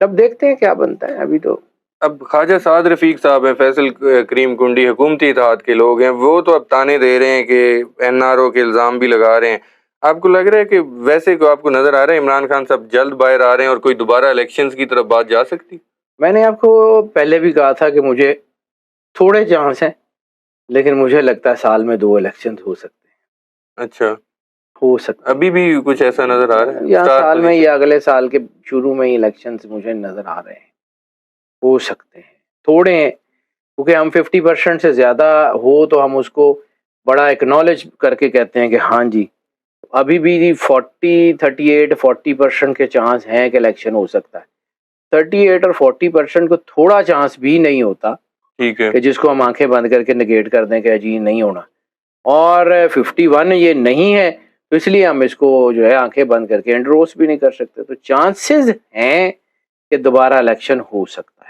اب دیکھتے ہیں کیا بنتا ہے. ابھی تو اب خواجہ سعد رفیق صاحب ہیں, فیصل کریم کنڈی حکومتی اتحاد کے لوگ ہیں, وہ تو اب تانے دے رہے ہیں کہ این آر او کے الزام بھی لگا رہے ہیں. آپ کو لگ رہا ہے کہ ویسے کو آپ کو نظر آ رہا ہے عمران خان صاحب جلد باہر آ رہے ہیں اور کوئی دوبارہ الیکشنز کی طرف بات جا سکتی؟ میں نے آپ کو پہلے بھی کہا تھا کہ مجھے تھوڑے چانس ہیں, لیکن مجھے لگتا ہے سال میں 2 الیکشن ہو سکتے ہیں. اچھا, ہو سکتے ابھی بھی کچھ ایسا نظر آ رہا ہے یا اسٹار سال میں پوزیشن؟ یا اگلے سال کے شروع میں ہی الیکشن مجھے نظر آ رہے ہیں. ہو سکتے ہیں, تھوڑے ہیں, کیونکہ ہم 50% سے زیادہ ہو تو ہم اس کو بڑا اکنالج کر کے کہتے ہیں کہ ہاں جی ابھی بھی 38-40% کے چانس ہیں کہ الیکشن ہو سکتا ہے. 38 اور 40% کو تھوڑا چانس بھی نہیں ہوتا ٹھیک ہے, کہ جس کو ہم آنکھیں بند کر کے نگیٹ کر دیں کہ جی نہیں ہونا. اور 51 یہ نہیں ہے تو اس لیے ہم اس کو جو ہے آنکھیں بند کر کے انڈروس بھی نہیں کر سکتے. تو چانسز ہیں کہ دوبارہ الیکشن ہو سکتا ہے.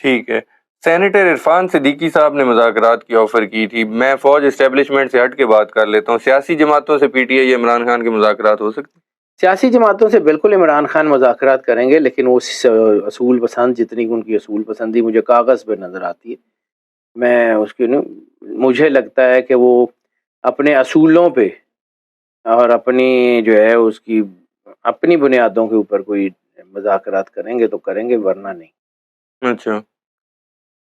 ٹھیک ہے. سینیٹر عرفان صدیقی صاحب نے مذاکرات کی آفر کی تھی. میں فوج اسٹیبلشمنٹ سے ہٹ کے بات کر لیتا ہوں, سیاسی جماعتوں سے P T I Imran Khan کے مذاکرات ہو سکتے؟ سیاسی جماعتوں سے بالکل عمران خان مذاکرات کریں گے, لیکن وہ اصول پسند جتنی ان کی اصول پسندی مجھے کاغذ پہ نظر آتی ہے, میں اس کی مجھے لگتا ہے کہ وہ اپنے اصولوں پہ اور اپنی جو ہے اس کی اپنی بنیادوں کے اوپر کوئی مذاکرات کریں گے تو کریں گے, ورنہ نہیں. اچھا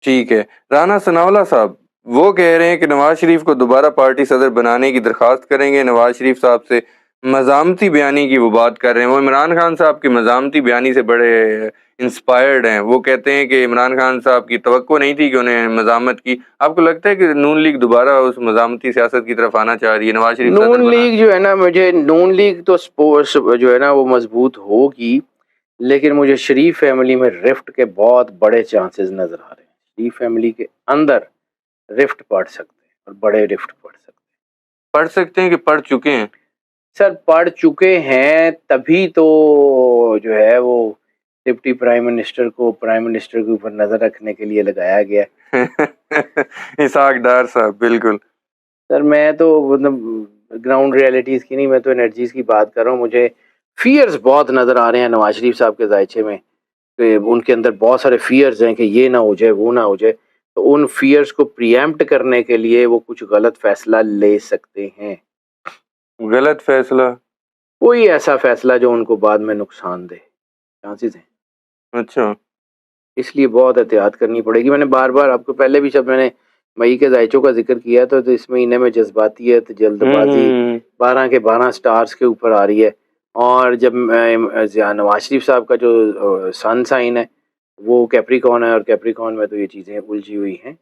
ٹھیک ہے. رانا ثناءاللہ صاحب وہ کہہ رہے ہیں کہ نواز شریف کو دوبارہ پارٹی صدر بنانے کی درخواست کریں گے. نواز شریف صاحب سے مزاحمتی بیانی کی وہ بات کر رہے ہیں. وہ عمران خان صاحب کی مزاحمتی بیانی سے بڑے انسپائرڈ ہیں. وہ کہتے ہیں کہ عمران خان صاحب کی توقع نہیں تھی کہ انہیں مزاحمت کی. آپ کو لگتا ہے کہ نون لیگ دوبارہ اس مزاحمتی سیاست کی طرف آنا چاہ رہی ہے, نواز شریف صدر نون بنا؟ لیگ جو ہے نا, مجھے نون لیگ تو جو ہے نا وہ مضبوط ہوگی, لیکن مجھے شریف فیملی میں رفٹ کے بہت بڑے چانسز نظر آ رہے ہیں. شریف فیملی کے اندر رفٹ پڑ سکتے ہیں اور بڑے رفٹ پڑ سکتے ہیں. پڑھ سکتے ہیں کہ پڑھ چکے ہیں؟ سر پڑھ چکے ہیں, تبھی تو جو ہے وہ ڈپٹی پرائم منسٹر کو پرائم منسٹر کے اوپر نظر رکھنے کے لیے لگایا گیا. اسحاق ڈار صاحب بالکل. سر میں تو مطلب گراؤنڈ ریئلٹیز کی نہیں, میں تو انرجیز کی بات کر رہا ہوں. مجھے فیئرز بہت نظر آ رہے ہیں نواز شریف صاحب کے ذائچے میں, کہ ان کے اندر بہت سارے فیئرز ہیں کہ یہ نہ ہو جائے وہ نہ ہو جائے. تو ان فیئرز کو پریمپٹ کرنے کے لیے وہ کچھ غلط فیصلہ لے سکتے ہیں. غلط فیصلہ؟ کوئی ایسا فیصلہ جو ان کو بعد میں نقصان دے, چانسز ہیں. اچھا, اس لیے بہت احتیاط کرنی پڑے گی. میں نے بار بار آپ کو پہلے بھی جب میں نے مئی کے ذائچوں کا ذکر کیا تو اس مہینے میں جذباتیت, جلد بازی 12 کے 12 سٹارز کے اوپر آ رہی ہے. اور جب نواز شریف صاحب کا جو سن سائن ہے وہ کیپریکون ہے, اور کیپریکون میں تو یہ چیزیں الجھی ہوئی ہیں.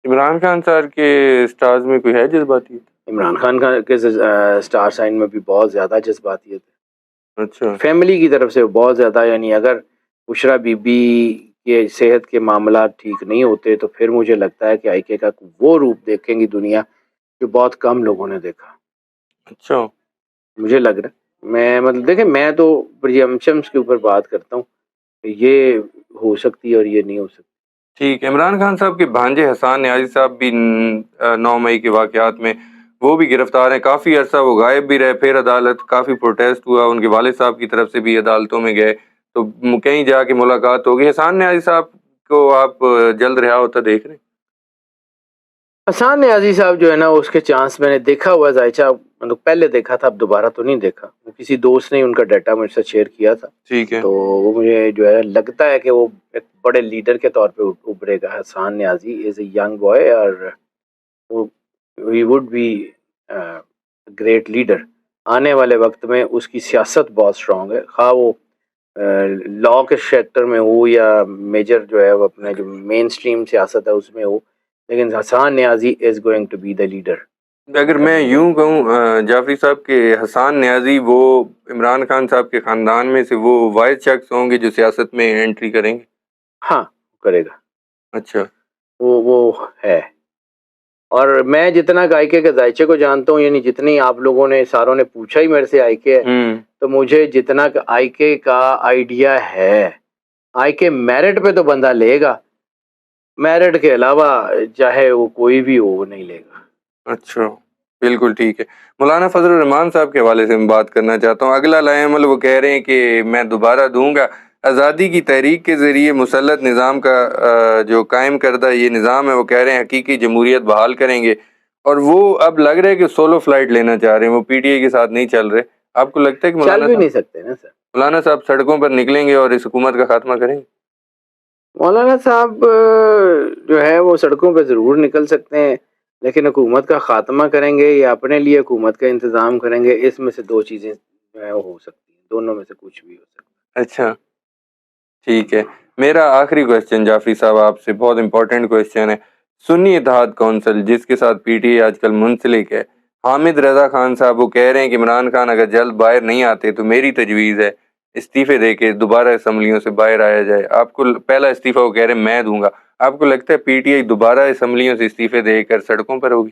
عمران خان صاحب کے سٹارز میں کوئی ہے جذباتی؟ عمران خان کے سٹار سائن میں بھی بہت زیادہ جذباتیت ہے. اچھا, فیملی کی طرف سے بہت زیادہ, یعنی اگر بشرا بی بی کے صحت کے معاملات ٹھیک نہیں ہوتے تو پھر مجھے لگتا ہے کہ آئی کے کا وہ روپ دیکھیں گی دنیا جو بہت کم لوگوں نے دیکھا. اچھا, مجھے لگ رہا ہے, میں مطلب دیکھیں میں تو پریمپشنز کے اوپر بات کرتا ہوں کہ یہ ہو سکتی ہے اور یہ نہیں ہو سکتی. ٹھیک ہے. عمران خان صاحب کے بھانجے حسان نیازی صاحب بھی 9 مئی کے واقعات میں وہ بھی گرفتار ہیں. کافی عرصہ وہ غائب بھی رہے, پھر عدالت, کافی پروٹیسٹ ہوا, ان کے والد صاحب کی طرف سے بھی عدالتوں میں گئے تو کہیں جا کے ملاقات ہوگی. حسان نیازی صاحب کو آپ جلد رہا ہوتا دیکھ رہے ہیں؟ حسان نیازی صاحب جو ہے نا اس کے چانس میں نے دیکھا ہوا ذائچہ, مطلب پہلے دیکھا تھا, اب دوبارہ تو نہیں دیکھا. کسی دوست نے ان کا ڈیٹا مجھ سے شیئر کیا تھا. ٹھیک ہے, تو وہ مجھے جو ہے لگتا ہے کہ وہ ایک بڑے لیڈر کے طور پہ ابھرے گا. حسان نیازی از اے ینگ بوائے اور he would be great leader. آنے والے وقت میں اس کی سیاست بہت اسٹرانگ ہے, خواہ وہ لا کے سیکٹر میں ہو یا میجر جو ہے وہ اپنے جو مین سٹریم سیاست ہے اس میں ہو, لیکن Hassan Niazi is going to be the leader. اگر میں یوں کہوں جعفری صاحب کہ حسان نیازی وہ عمران خان صاحب کے خاندان میں سے وہ واحد شخص ہوں گے جو سیاست میں انٹری کریں گے؟ ہاں کرے گا. اچھا, وہ ہے. اور میں جتنا گائکے کے ذائچے کو جانتا ہوں, یعنی جتنی آپ لوگوں نے ساروں نے پوچھا ہی میرے سے آئی کے ہے, تو مجھے جتنا آئی کے کا آئیڈیا ہے, آئی کے میرٹ پہ تو بندہ لے گا, میرٹ کے علاوہ چاہے وہ کوئی بھی ہو وہ نہیں لے گا. اچھا بالکل ٹھیک ہے. مولانا فضل الرحمان صاحب کے حوالے سے میں بات کرنا چاہتا ہوں. اگلا لائے عمل وہ کہہ رہے ہیں کہ میں دوبارہ دوں گا, آزادی کی تحریک کے ذریعے مسلط نظام کا جو قائم کردہ یہ نظام ہے وہ کہہ رہے ہیں حقیقی جمہوریت بحال کریں گے، اور وہ اب لگ رہا ہے کہ سولو فلائٹ لینا چاہ رہے ہیں، وہ پی ٹی آئی کے ساتھ نہیں چل رہے. آپ کو لگتا ہے کہ چل بھی نہیں سکتے نا سر. مولانا صاحب سڑکوں پر نکلیں گے اور اس حکومت کا خاتمہ کریں گے؟ مولانا صاحب جو ہے وہ سڑکوں پہ ضرور نکل سکتے ہیں، لیکن حکومت کا خاتمہ کریں گے یا اپنے لیے حکومت کا انتظام کریں گے، اس میں سے دو چیزیں جو ہے وہ ہو سکتی ہیں، دونوں میں سے کچھ بھی ہو سکتا ہے. اچھا ٹھیک ہے. میرا آخری کوشچن جعفری صاحب آپ سے، بہت امپورٹنٹ کوشچن ہے. سنی اتحاد کونسل جس کے ساتھ پی ٹی آئی آج کل منسلک ہے، حامد رضا خان صاحب وہ کہہ رہے ہیں کہ عمران خان اگر جلد باہر نہیں آتے تو میری تجویز ہے استعفے دے کے دوبارہ اسمبلیوں سے باہر آیا جائے. آپ کو پہلا استعفیٰ وہ کہہ رہے ہیں میں دوں گا، آپ کو لگتا ہے پی ٹی آئی دوبارہ اسمبلیوں سے استعفے دے کر سڑکوں پر ہوگی؟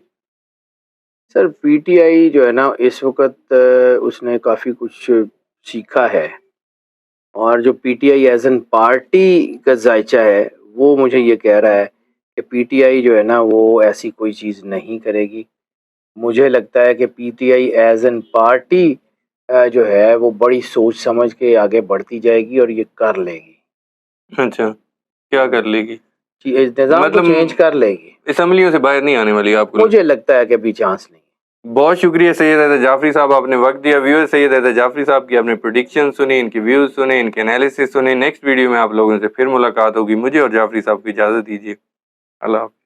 سر پی ٹی آئی جو ہے نا اس وقت اس نے کافی کچھ سیکھا ہے، اور جو P T I as an party کا ذائچہ ہے وہ مجھے یہ کہہ رہا ہے کہ پی ٹی آئی جو ہے نا وہ ایسی کوئی چیز نہیں کرے گی. مجھے لگتا ہے کہ P T I as an party جو ہے وہ بڑی سوچ سمجھ کے آگے بڑھتی جائے گی اور یہ کر لے گی. اچھا کیا کر لے گی؟ نظام کو چینج کر لے گی. اسمبلیوں سے باہر نہیں آنے والی آپ کو؟ مجھے لگتا ہے کہ ابھی چانس نہیں. بہت شکریہ سید حیدر جعفری صاحب، آپ نے وقت دیا. ویور سید حیدر جعفری صاحب کی آپ نے پریڈکشن سنی، ان کی ویوز سنے، ان کے انالیسس سنے. نیکسٹ ویڈیو میں آپ لوگوں سے پھر ملاقات ہوگی. مجھے اور جعفری صاحب کی اجازت دیجیے. اللہ حافظ.